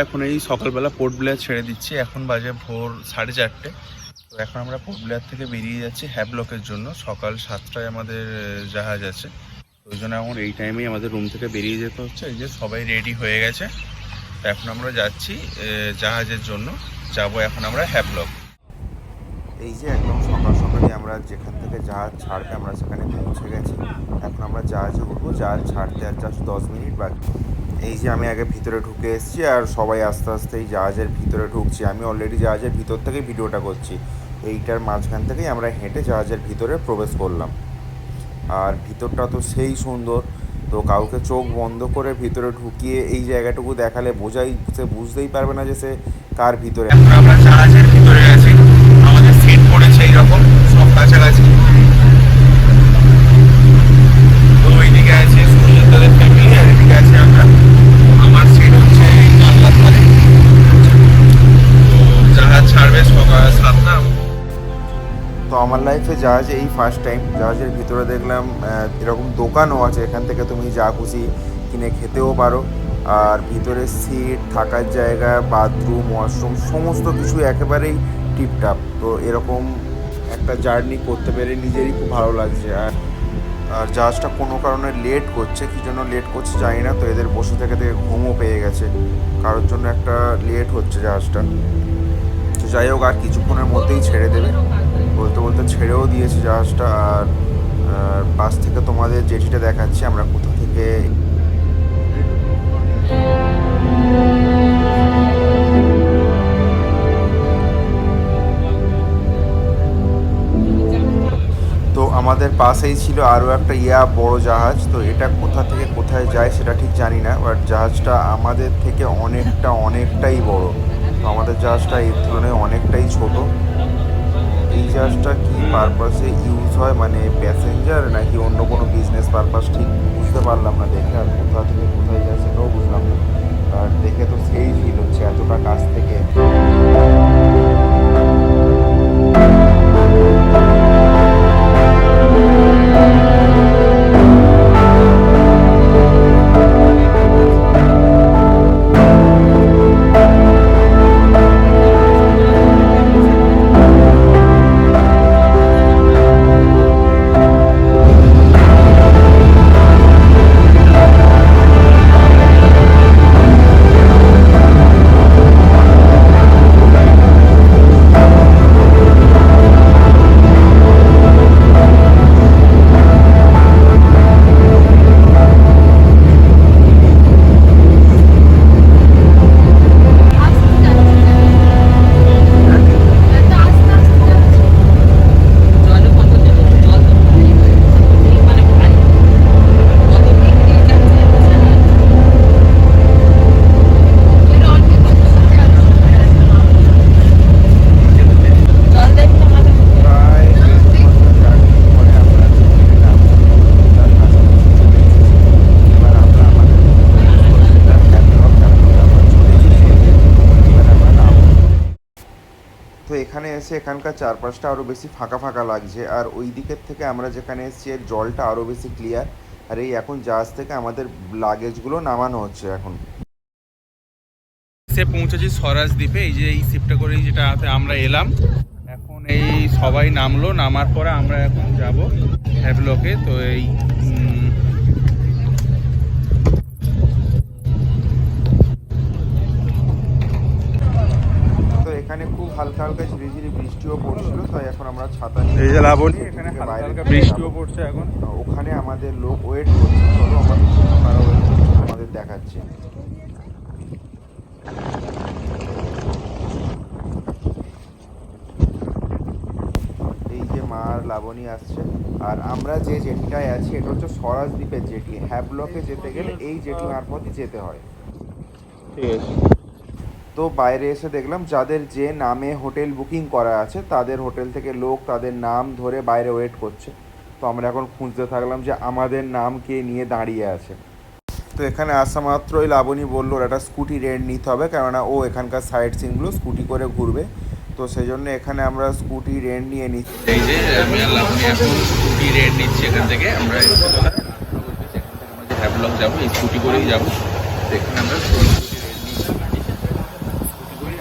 এখন এই সকালবেলা পোর্ট ব্লেয়ার ছেড়ে দিচ্ছি। এখন বাজে ভোর 4:30। তো এখন আমরা পোর্ট ব্লেয়ার থেকে বেরিয়ে যাচ্ছি হ্যাভলকের জন্য। সকাল 7টায় আমাদের জাহাজ আছে, ওই জন্য এখন এই টাইমেই আমাদের রুম থেকে বেরিয়ে যেতে হচ্ছে। এই যে সবাই রেডি হয়ে গেছে, এখন আমরা যাচ্ছি জাহাজের জন্য। যাব এখন আমরা হ্যাভলক। এই যে একদম সকাল সকালই আমরা যেখান থেকে জাহাজ ছাড়বে আমরা সেখানে পৌঁছে গেছি। এখন আমরা জাহাজে উঠবো। জাহাজ ছাড়তে আর জাস্ট 10 মিনিট বাকি। এই যে আমি আগে ভিতরে ঢুকে এসেছি আর সবাই আস্তে আস্তে এই জাহাজের ভিতরে ঢুকছি। আমি অলরেডি জাহাজের ভিতর থেকেই ভিডিওটা করছি। এইটার মাঝখান থেকেই আমরা হেঁটে জাহাজের ভিতরে প্রবেশ করলাম। আর ভিতরটা তো সেই সুন্দর, তো কাউকে চোখ বন্ধ করে ভিতরে ঢুকিয়ে এই জায়গাটুকু দেখালে সে বুঝতেই পারবে না যে সে কার ভিতরে। এখন আমরা জাহাজের ভিতরে আছি, আমাদের সিট পড়েছে এইরকম সব কাছাকাছি। তো ওইদিকে আছে সুনীলদাদের ফ্যামিলি আর এদিকে আছে আমরা। আমার সিট হচ্ছে জানলার ধারে। তো জাহাজ ছাড়বে সকাল 7টা। তো আমার লাইফে জাহাজে এই ফার্স্ট টাইম জাহাজের ভিতরে দেখলাম এরকম দোকানও আছে, এখান থেকে তুমি যা খুশি কিনে খেতেও পারো। আর ভিতরে সিট, থাকার জায়গা, বাথরুম, ওয়াশরুম সমস্ত কিছু একেবারেই টিপটাপ। তো এরকম একটা জার্নি করতে পেরে নিজেরই খুব ভালো লাগছে। আর জাহাজটা কোনো কারণে লেট করছে, কী জন্য লেট করছে জানি না। তো এদের বসে থেকে ঘুমও পেয়ে গেছে, কারোর জন্য একটা লেট হচ্ছে জাহাজটা। তো যাই হোক, আর কিছুক্ষণের মধ্যেই ছেড়ে দেবে, বলতে বলতে ছেড়েও দিয়েছে জাহাজটা। আর পাশ থেকে তোমাদের জেটিটা দেখাচ্ছি আমরা কোথা থেকে। তো আমাদের পাশেই ছিল আরও একটা বড় জাহাজ। তো এটা কোথা থেকে কোথায় যায় সেটা ঠিক জানি না, বাট জাহাজটা আমাদের থেকে অনেকটাই বড়। তো আমাদের জাহাজটা এর তুলনায় অনেকটাই ছোট। এই জাহাজটা কী পারপাসে ইউজ হয়, মানে প্যাসেঞ্জার নাকি অন্য কোনো বিজনেস পারপাস ঠিক বুঝতে পারলাম না দেখে। আর কোথা থেকে কোথায় যায় সেটাও বুঝলাম না। আর দেখে তো সেই ফিল হচ্ছে এতটা কাছ থেকে। তো এখানে এসে এখানকার চারপাশটা আরও বেশি ফাঁকা ফাঁকা লাগছে। আর ওই দিকের থেকে আমরা যেখানে এসেছি এর জলটা আরও বেশি ক্লিয়ার। আর এই এখন জাহাজ থেকে আমাদের লাগেজগুলো নামানো হচ্ছে। এখন সে পৌঁছেছি স্বরাজ দ্বীপে। এই যে এই শিপটা করেই যেটাতে আমরা এলাম, এখন এই সবাই নামলো। নামার পরে আমরা এখন যাব হ্যাভলকে। তো এই এখানে খুব হালকা হালকা ঝিরিঝিরি বৃষ্টিও পড়ছিল, তাই এখন আমরা ছাতা নিয়ে এই যে লাবণী, এখানে হালকা হালকা বৃষ্টিও পড়ছে এখন। ওখানে আমাদের লোক ওয়েট করছে। চলো আমাদের জন্য কারা ওয়েট করছে আমাদের দেখাচ্ছে। এই যে মা আর লাবণী আসছে। আর আমরা যে জেটিটায় আছি এটা হচ্ছে স্বরাজ দ্বীপের জেটি। হ্যাভলকে যেতে গেলে এই জেটি মারফতই যেতে হয়। ঠিক আছে। তো বাইরে এসে দেখলাম যাদের যে নামে হোটেল বুকিং করা আছে তাদের হোটেল থেকে লোক তাদের নাম ধরে বাইরে ওয়েট করছে। তো আমরা এখন খুঁজতে থাকলাম যে আমাদের নাম কে নিয়ে দাঁড়িয়ে আছে। তো এখানে আসা মাত্রই লাবণী বললো ওর একটা স্কুটি রেন্ট নিতে হবে, কেননা ও এখানকার সাইড সিনগুলো স্কুটি করে ঘুরবে। তো সেই জন্য এখানে আমরা স্কুটি রেন্ট নিয়ে নিচ্ছি। এই যে আমি আর লাবণী এখন স্কুটি রেন্ট নিচ্ছি এখান থেকে। আমরা হ্যাভলক যাবো, এই স্কুটি করেই যাবো। এখানে আমরা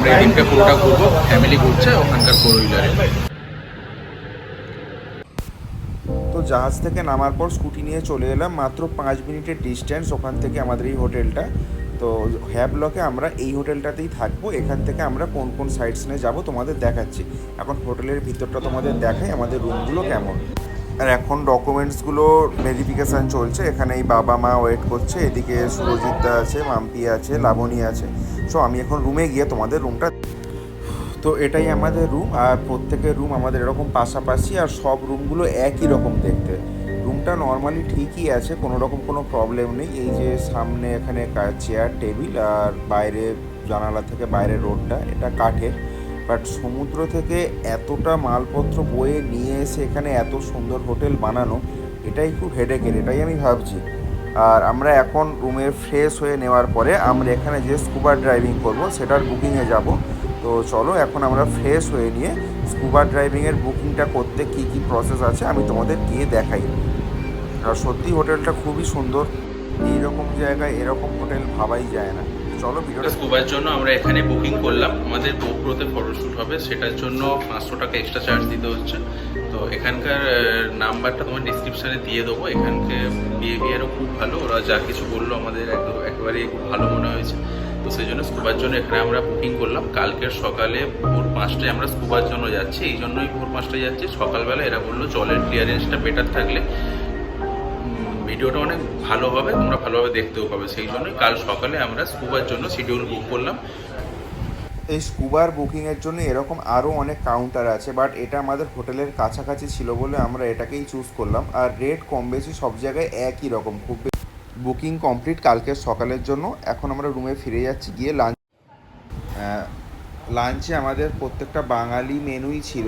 আমরা এই দিনটা পুরোটা ঘুরবো, ফ্যামিলি ঘুরছে ওখানকার ফোর হুইলারে। তো জাহাজ থেকে নামার পর স্কুটি নিয়ে চলে এলাম, মাত্র 5 মিনিটের ডিস্টেন্স ওখান থেকে আমাদের এই হোটেলটা। তো হ্যাবলকে আমরা এই হোটেলটাতেই থাকবো। এখান থেকে আমরা কোন কোন সাইটস নিয়ে যাবো তোমাদের দেখাচ্ছি। এখন হোটেলের ভিতরটা তোমাদের দেখাই, আমাদের রুমগুলো কেমন। আর এখন ডকুমেন্টসগুলো ভেরিফিকেশান চলছে। এখানে এই বাবা মা ওয়েট করছে, এদিকে সুরজিৎদা আছে, মাম্পি আছে, লাবণী আছে। সো আমি এখন রুমে গিয়ে তোমাদের রুমটা, তো এটাই আমাদের রুম। আর প্রত্যেকের রুম আমাদের এরকম পাশাপাশি, আর সব রুমগুলো একই রকম দেখতে। রুমটা নর্মালি ঠিকই আছে, কোনো রকম কোনো প্রবলেম নেই। এই যে সামনে এখানে চেয়ার টেবিল, আর বাইরে জানালা থেকে বাইরের রোডটা এটা কাঠের। বাট সমুদ্র থেকে এতটা মালপত্র বয়ে নিয়ে এসে এখানে এত সুন্দর হোটেল বানানো, এটাই খুব হেডেকের, এটাই আমি ভাবছি। আর আমরা এখন রুমে ফ্রেশ হয়ে নেওয়ার পরে আমরা এখানে যে স্কুবা ড্রাইভিং করব সেটার বুকিংয়ে যাব। তো চলো এখন আমরা ফ্রেশ হয়ে নিয়ে স্কুবা ড্রাইভিংয়ের বুকিংটা করতে কী কী প্রসেস আছে আমি তোমাদের গিয়ে দেখাই। আর সত্যি হোটেলটা খুবই সুন্দর, এইরকম জায়গায় এরকম হোটেল ভাবাই যায় না। চলো ভিডিওটা। স্কুবার জন্য আমরা এখানে বুকিং করলাম, আমাদের গোপ্রোতে ফটোশ্যুট হবে, সেটার জন্য 500 টাকা এক্সট্রা চার্জ দিতে হচ্ছে। তো এখানকার নাম্বারটা তোমার ডিসক্রিপশানে দিয়ে দেবো। এখানকার বিহেভিয়ারও খুব ভালো, ওরা যা কিছু বললো আমাদের একেবারেই খুব ভালো মনে হয়েছে। তো সেই জন্য স্কুবার জন্য এখানে আমরা বুকিং করলাম। কালকের সকালে ভোর 5টায় আমরা স্কুবার জন্য যাচ্ছি। এই জন্যই ভোর 5টায় যাচ্ছি। সকালবেলা এরা বললো জলের ক্লিয়ারেন্সটা বেটার থাকলে ভিডিওটা অনেক ভালো হবে, তোমরা ভালোভাবে দেখতেও পাবে। সেই জন্যই কাল সকালে আমরা স্কুবার জন্য শিডিউল বুক করলাম। এই স্কুবার বুকিংয়ের জন্য এরকম আরও অনেক কাউন্টার আছে, বাট এটা আমাদের হোটেলের কাছাকাছি ছিল বলে আমরা এটাকেই চুজ করলাম। আর রেট কম বেশি সব জায়গায় একই রকম, খুব বুকিং কমপ্লিট কালকের সকালের জন্য। এখন আমরা রুমে ফিরে যাচ্ছি, গিয়ে লাঞ্চে আমাদের প্রত্যেকটা বাঙালি মেনুই ছিল।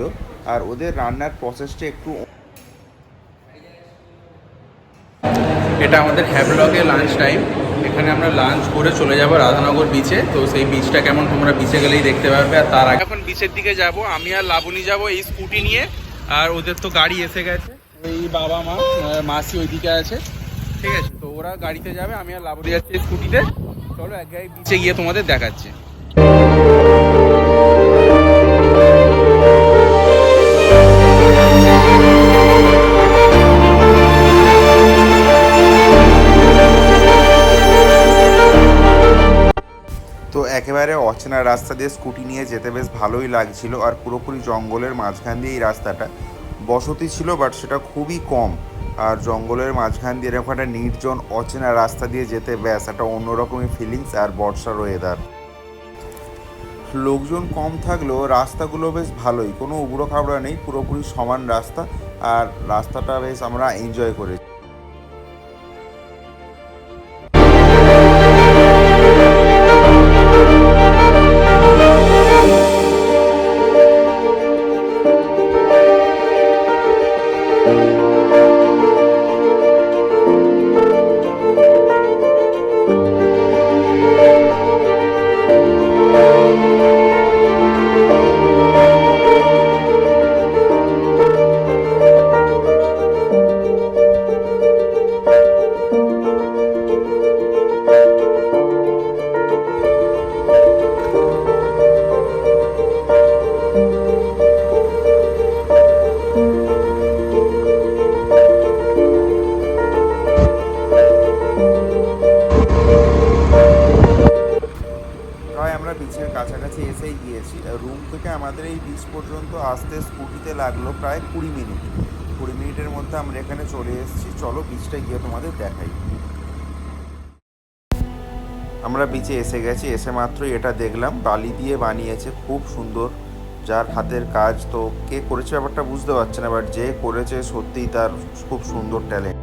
আর ওদের রান্নার প্রসেসটা একটু, এটা আমাদের হ্যাভলকে লাঞ্চ টাইম। এখানে আমরা লাঞ্চ করে চলে যাব রাধানগর বিচে। তো সেই বিচটা কেমন তোমরা বিচে গেলেই দেখতে পারবে। আর তার আগে এখন বিচের দিকে যাব, আমি আর লাবণী যাব এই স্কুটি নিয়ে। আর ওদের তো গাড়ি এসে গেছে, ওই বাবা মা মাসি ওইদিকে আছে, ঠিক আছে। তো ওরা গাড়িতে যাবে, আমি আর লাবণী যাচ্ছি স্কুটিতে। চলো এক জায়গায় বিচে গিয়ে তোমাদের দেখাচ্ছি। তো একেবারে অচেনা রাস্তা দিয়ে স্কুটি নিয়ে যেতে বেশ ভালোই লাগছিল। আর পুরোপুরি জঙ্গলের মাঝখান দিয়ে এই রাস্তাটা, বসতি ছিল বাট সেটা খুবই কম। আর জঙ্গলের মাঝখান দিয়ে এরকম একটা নির্জন অচেনা রাস্তা দিয়ে যেতে ব্যাস একটা অন্যরকমই ফিলিংস। আর বর্ষার ওয়েদার, লোকজন কম থাকলেও রাস্তাগুলো বেশ ভালোই, কোনো উবড়ো খাবড়া নেই, পুরোপুরি সমান রাস্তা। আর রাস্তাটা বেশ আমরা এনজয় করেছি। বিচের কাছাকাছি এসেই গিয়েছি। রুম থেকে আমাদের এই বিচ পর্যন্ত আসতে স্কুটিতে লাগলো প্রায় 20 মিনিট। 20 মিনিটের মধ্যে আমরা এখানে চলে এসেছি। চলো বিচটা গিয়ে তোমাদের দেখাই। আমরা বিচে এসে গেছি, এসে মাত্রই এটা দেখলাম, বালি দিয়ে বানিয়েছে, খুব সুন্দর, যার হাতের কাজ। তো কে করেছে ব্যাপারটা বুঝতে পারছে না, বাট যে করেছে সত্যিই তার খুব সুন্দর ট্যালেন্ট।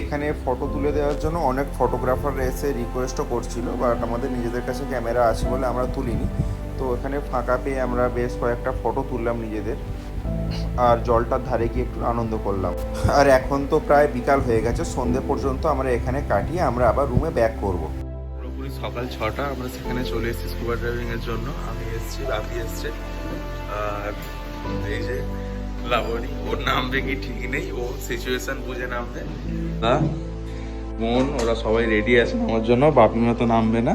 এখানে ফটো তুলে দেওয়ার জন্য অনেক ফটোগ্রাফার এসে রিকোয়েস্টও করছিল, বাট আমাদের নিজেদের কাছে ক্যামেরা আছে বলে আমরা তুলিনি। তো এখানে ফাঁকা পেয়ে আমরা বেশ কয়েকটা ফটো তুললাম নিজেদের, আর জলটার ধারে গিয়ে একটু আনন্দ করলাম। আর এখন তো প্রায় বিকাল হয়ে গেছে, সন্ধে পর্যন্ত আমরা এখানে কাটিয়ে আমরা আবার রুমে ব্যাক করব। পুরোপুরি সকাল 6টা, আমরা সেখানে চলে এসেছি স্কুবা ড্রাইভিংয়ের জন্য। আমি এসেছি, রাফি এসছে, আর এই যে লাবণী, ওর নামবে কি ঠিক নেই, ও সিচুয়েশন বুঝে নামবে। মন, ওরা সবাই রেডি আছে আমার জন্য। বাপিমা তো নামবে না,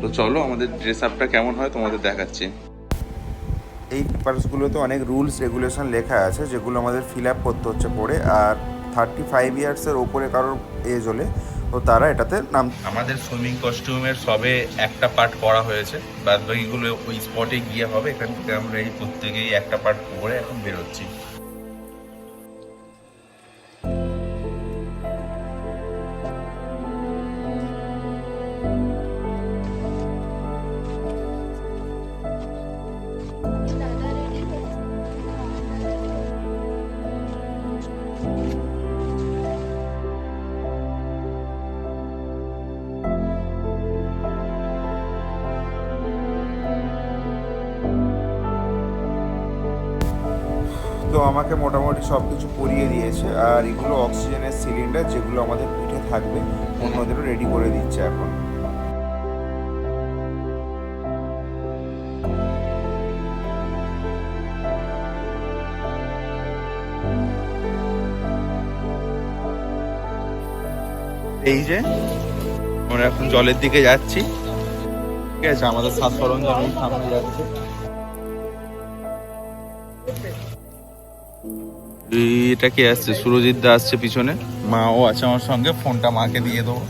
তো চলো আমাদের ড্রেস আপটা কেমন হয় তোমাদের দেখাচ্ছি। এই পেপারসগুলোতে অনেক রুলস রেগুলেশন লেখা আছে যেগুলো আমাদের ফিল আপ করতে হচ্ছে পড়ে। আর 35 ইয়ার্সের ওপরে কারোর এজ হলে তো তারা এটাতে নাম। আমাদের সুইমিং কস্টিউমের সবে একটা পার্ট করা হয়েছে, বাদ বাকিগুলো ওই স্পটে গিয়ে হবে। এখান থেকে আমরা এই প্রত্যেকেই একটা পার্ট পরে এখন বেরোচ্ছি। তো আমাকে মোটামুটি সব কিছু পরিয়ে দিয়েছে। আর এগুলো অক্সিজেনের সিলিন্ডার যেগুলো আমাদের পিঠে থাকবে, অন্যদেরও রেডি করে দিচ্ছে এখন। এই যে আমরা এখন জলের দিকে যাচ্ছি, ঠিক আছে? আমাদের সাত সরঞ্জাম সামনে যাচ্ছে। এটা কে আসছে? সুরজিৎ দা আসছে পিছনে, মাও আছে আমার সঙ্গে। ফোনটা মাকে দিয়ে দেবো।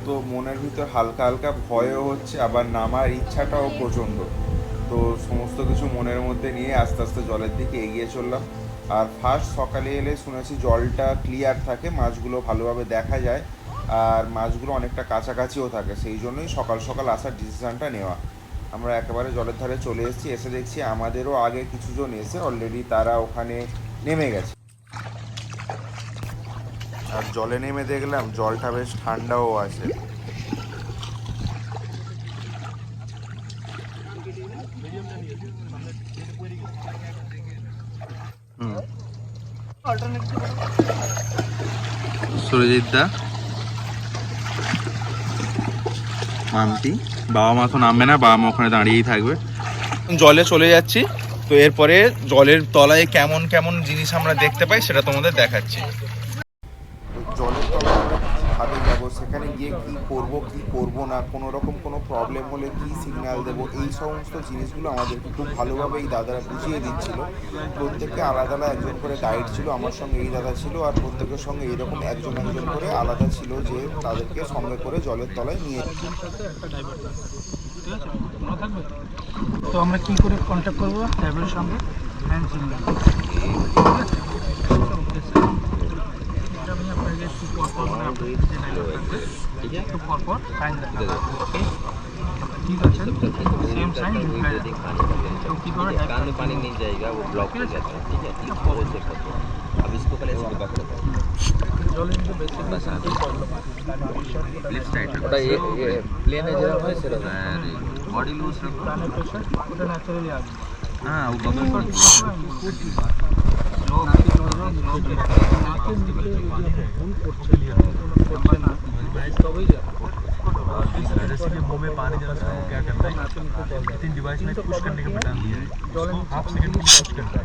তো মনের ভিতর হালকা হালকা ভয়ও হচ্ছে, আবার নামার ইচ্ছাটাও প্রচণ্ড। তো সমস্ত কিছু মনের মধ্যে নিয়ে আস্তে আস্তে জলের দিকে এগিয়ে চললাম। আর ফার্স্ট সকালে এলে শুনেছি জলটা ক্লিয়ার থাকে, মাছগুলো ভালোভাবে দেখা যায়, আর মাছগুলো অনেকটা কাছাকাছিও থাকে। সেই জন্যই সকাল সকাল আসার ডিসিশনটা নেওয়া। আমরা একেবারে জলের ধারে চলে এসেছি। এসে দেখছি আমাদেরও আগে কিছুজন এসে অলরেডি তারা ওখানে নেমে গেছে। আর জলে নেমে দেখলাম জলটা বেশ ঠান্ডাও আছে। সুরজিৎ দা, মামতি, বাবা মা তো নামবে না, বাবা মা ওখানে দাঁড়িয়েই থাকবে। জলে চলে যাচ্ছি। তো এরপরে জলের তলায় কেমন কেমন জিনিস আমরা দেখতে পাই সেটা তোমাদের দেখাচ্ছি। জলের তলায় আমরা কীভাবে যাবো, সেখানে গিয়ে কী করব কী করব না, কোনো রকম কোনো প্রবলেম হলে কী সিগন্যাল দেবো, এই সমস্ত জিনিসগুলো আমাদেরকে খুব ভালোভাবে এই দাদারা বুঝিয়ে দিচ্ছিল। প্রত্যেককে আলাদা আলাদা একজন করে গাইড ছিল। আমার সঙ্গে এই দাদা ছিল, আর প্রত্যেকের সঙ্গে এইরকম একজন একজন করে আলাদা ছিল যে তাদেরকে সঙ্গে করে জলের তলায় নিয়ে। তো আমরা কি করে কন্ট্যাক্ট করবো ড্রাইভারের সঙ্গে? Hand signal. এটা আমি আপনাকে একটু পরপর মানে আপনার যে ডায়লগ থাকবে একটু পরপর সাইন দেখাবো। ওকে, ঠিক আছে? Same sign reply. तो की करो कान में पानी नहीं जाएगा, वो ब्लॉक हो जाता है। ठीक है, वो चेक करते हैं। अब इसको पहले ऐसे बैक करते हैं। জলের মধ্যে বেশি প্রবলেম আছে। লিফট সাইড ওটা এই প্লেনে যেরকম হয় সেরকম বডি লুজ রাখো, প্রাণের প্রেশার ওটা ন্যাচারালি আসবে। হ্যাঁ, ও বাবল করছে স্লো ব্রিথ করো, স্লো ব্রিথ নাকে নিচে ভুল করছে না, তবেই যাবে। जैसे कि मुंह में पानी जाना शुरू हो, क्या करना है? तीन डिवाइस में पुश करने का बटन दिया है, इसको हाफ सेकंड में पुश करना है।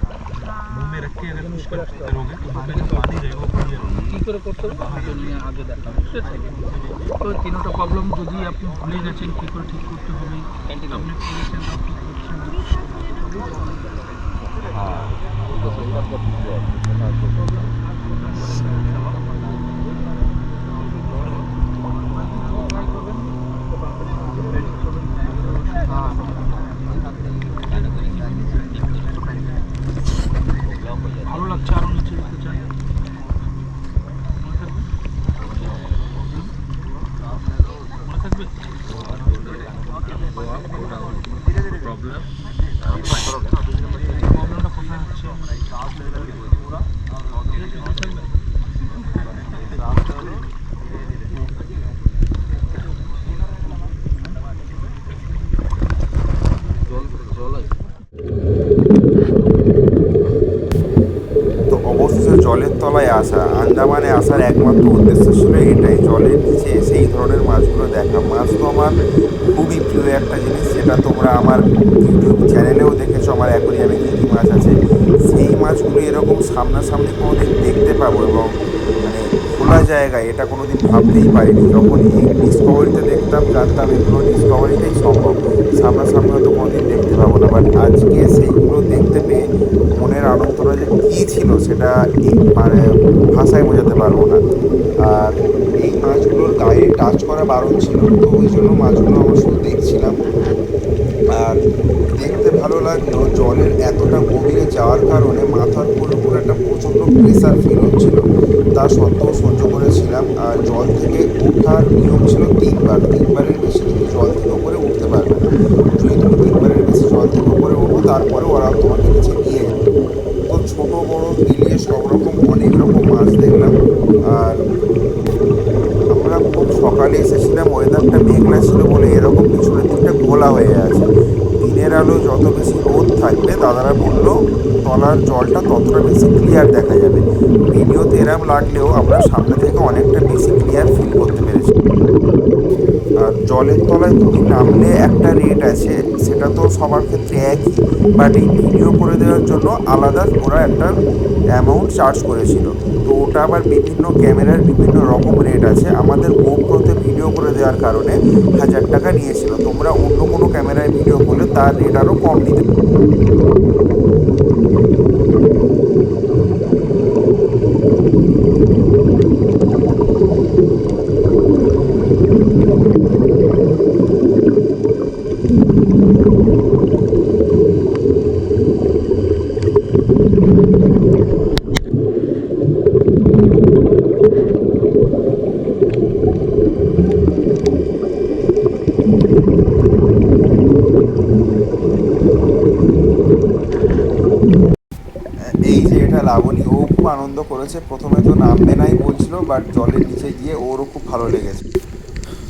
मुंह में रख के अगर पुश करोगे तो मुंह में जो पानी जाएगा वो क्लियर होगा। কী করে করতে হবে আগে নিয়ে আগে দেখাবো, ঠিক আছে? তো তিনটা প্রবলেম যদি আপনি ভুলে গেছেন কী করে ঠিক করতে হবে, আপনি করেছেন বা কী করছেন ভালো লাগছে, আরও নিচে দেখতে চাই। মনে থাকবে প্রবলেমটা কোথায় হচ্ছে? তো অবশেষে জলের তলায় আসা, আন্দামানে আসার একমাত্র উদ্দেশ্য ছিল এটাই, জলের নিচে এসে এই ধরনের মাছগুলো দেখা। মাছ তো আমার খুবই প্রিয় একটা জিনিস, যেটা তোমরা আমার ইউটিউব চ্যানেলেও দেখেছো আমার অ্যাকোরিয়ামে কী কী মাছ আছে। সেই মাছগুলো এরকম সামনাসামনি কোনোদিন দেখতে পাবো এবং মানে খোলা জায়গায় এটা কোনোদিন ভাবতেই পারিনি। যখন এই ডিসকভারিতে দেখতাম জানতাম এগুলো ডিসকভারিতেই সম্ভব, সামনাসামনি হয়তো কোনোদিন দেখতে পাবো না। বাট আজকে সেইগুলো দেখতে পেয়ে মনের আনন্দটা যে কী ছিল সেটা মানে ভাষায় বোঝাতে পারবো না। আর এই মাছগুলোর গায়ে টাচ করা বারণ ছিল, তো ওই জন্য মাছগুলো আমরা শুধু দেখছিলাম। আর দেখতে ভালো লাগলো, জলের এতটা গভীরে যাওয়ার কারণে মাথার উপর একটা প্রচণ্ড প্রেসার ফিল হচ্ছিল, তা সত্ত্বেও সহ্য করেছিলাম। আর জল থেকে ওঠার নিয়ম ছিল তিনবারের বেশি তুমি জল থেকে উপরে উঠতে পারবে না। যদি তুমি তিনবারের বেশি জল থেকে উপরে ওঠো তারপরে ওরা তোমাকে নিচে নিয়ে যাবে। তো ছোটো বড়ো মিলিয়ে সব রকম অনেক রকম মাছ দেখলাম। আর আমরা খুব সকালে এসেছিলাম, ওয়েদারটা মেঘলা ছিল বলে এরকম পিছনের দিকটা ঘোলা হয়ে আছে। দিনের আলো যত বেশি রোদ থাকবে দাদারা বললো তলার জলটা ততটা বেশি ক্লিয়ার দেখা যাবে। ভিডিওতে এরম লাগলেও আমরা সামনে থেকে অনেকটা বেশি ক্লিয়ার ফিল করতে পেরেছি। আর জলের তলায় তুমি নামলে একটা রেট আছে, সেটা তো সবার ক্ষেত্রে একই, বাট এই ভিডিও করে দেওয়ার জন্য আলাদা ওরা একটা অ্যামাউন্ট চার্জ করেছিল। তো ওটা আবার বিভিন্ন ক্যামেরার বিভিন্ন রকম রেট আছে। আমাদের গোপ্রোতে ভিডিও করে দেওয়ার কারণে 1000 টাকা নিয়েছিল। তোমরা অন্য কোনো ক্যামেরায় ভিডিও করলে তার রেট আরও কম নিতে। এই যে এটা লাবণী, ও খুব আনন্দ করেছে। প্রথমে তো নামবে নাই বলছিল, বাট জলের নিচে গিয়ে ওরও খুব ভালো লেগেছে।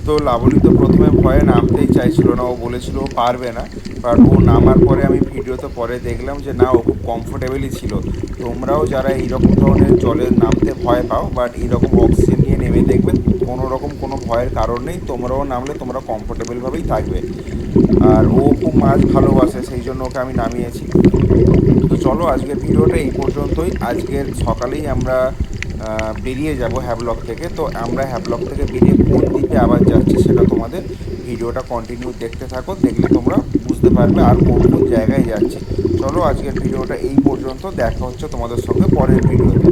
তো লাবণী তো প্রথমে ভয়ে নামতেই চাইছিল না, ও বলেছিল ও পারবে না। বাট ও নামার পরে আমি ভিডিওতে পরে দেখলাম যে না, ও খুব কমফোর্টেবলই ছিল। তোমরাও যারা এইরকম ধরনের জলে নামতে ভয় পাও বাট এইরকম অক্সিজেন নিয়ে নেমে দেখবে কোনো রকম কোনো ভয়ের কারণ নেই, তোমরাও নামলে তোমরা কমফোর্টেবলভাবেই থাকবে। আর ও খুব মাছ ভালোবাসে, সেই জন্য ওকে আমি নামিয়েছি। তো চলো আজকের ভিডিওটা এই পর্যন্তই। আজকের সকালেই আমরা বেরিয়ে যাব হ্যাভলক থেকে। তো আমরা হ্যাভলক থেকে বেরিয়ে কোন দ্বীপে আবার যাচ্ছি সেটা তোমাদের ভিডিওটা কন্টিনিউ দেখতে থাকো, দেখলে তোমরা বুঝতে পারবে আর কোন কোন জায়গায় যাচ্ছি। চলো আজকের ভিডিওটা এই পর্যন্ত, দেখা হচ্ছে তোমাদের সঙ্গে পরের ভিডিওতে।